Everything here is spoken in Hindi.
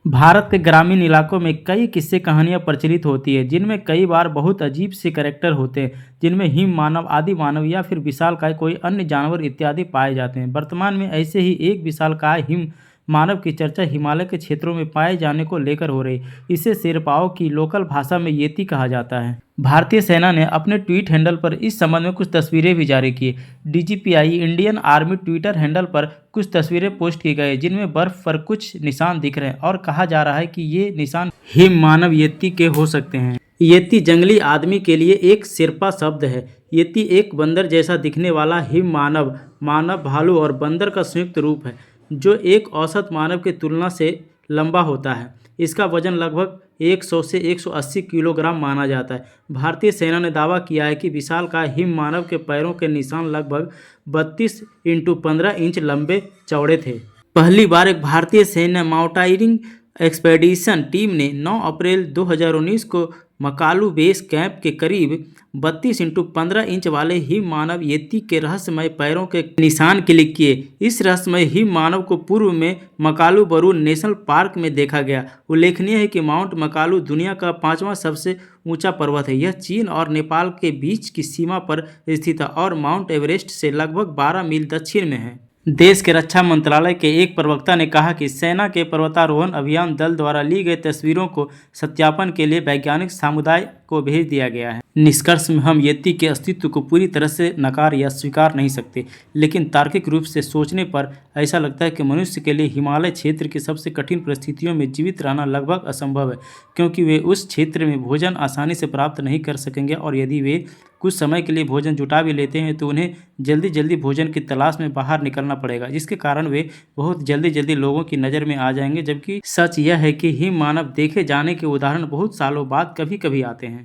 भारत के ग्रामीण इलाकों में कई किस्से कहानियां प्रचलित होती है जिनमें कई बार बहुत अजीब से कैरेक्टर होते हैं जिनमें हिम मानव आदि मानव या फिर विशालकाय कोई अन्य जानवर इत्यादि पाए जाते हैं। वर्तमान में ऐसे ही एक विशालकाय हिम मानव की चर्चा हिमालय के क्षेत्रों में पाए जाने को लेकर हो रही। इसे शेरपाओं की लोकल भाषा में येती कहा जाता है। भारतीय सेना ने अपने ट्वीट हैंडल पर इस संबंध में कुछ तस्वीरें भी जारी की। डीजीपीआई इंडियन आर्मी ट्विटर हैंडल पर कुछ तस्वीरें पोस्ट की गई जिनमें बर्फ पर कुछ निशान दिख रहे हैं और कहा जा रहा है कि ये निशान हिम मानव येती के हो सकते हैं। येती जंगली आदमी के लिए एक शेर्पा शब्द है। येती एक बंदर जैसा दिखने वाला हिम मानव मानव भालू और बंदर का संयुक्त रूप है जो एक औसत मानव की तुलना से लंबा होता है। इसका वजन लगभग 100 से 180 किलोग्राम माना जाता है। भारतीय सेना ने दावा किया है कि विशालकाय हिम मानव के पैरों के निशान लगभग 32 × 15 इंच लंबे चौड़े थे। पहली बार एक भारतीय सैन्य माउंटेनियरिंग एक्सपेडिशन टीम ने 9 अप्रैल 2019 को मकालू बेस कैंप के करीब 32 × 15 इंच वाले हिम मानव येती के रहस्यमय पैरों के निशान क्लिक किए। इस रहस्यमय हिम मानव को पूर्व में मकालू बरू नेशनल पार्क में देखा गया। उल्लेखनीय है कि माउंट मकालू दुनिया का 5वां सबसे ऊंचा पर्वत है। यह चीन और नेपाल के बीच की सीमा पर स्थित है और माउंट एवरेस्ट से लगभग 12 मील दक्षिण में है। देश के रक्षा मंत्रालय के एक प्रवक्ता ने कहा कि सेना के पर्वतारोहण अभियान दल द्वारा ली गई तस्वीरों को सत्यापन के लिए वैज्ञानिक समुदाय को भेज दिया गया है। निष्कर्ष में हम येती के अस्तित्व को पूरी तरह से नकार या स्वीकार नहीं सकते, लेकिन तार्किक रूप से सोचने पर ऐसा लगता है कि मनुष्य के लिए हिमालय क्षेत्र की सबसे कठिन परिस्थितियों में जीवित रहना लगभग असंभव है, क्योंकि वे उस क्षेत्र में भोजन आसानी से प्राप्त नहीं कर सकेंगे और यदि वे कुछ समय के लिए भोजन जुटा भी लेते हैं तो उन्हें जल्दी जल्दी भोजन की तलाश में बाहर निकलना पड़ेगा, जिसके कारण वे बहुत जल्दी लोगों की नज़र में आ जाएंगे। जबकि सच यह है कि हिम मानव देखे जाने के उदाहरण बहुत सालों बाद कभी कभी आते हैं।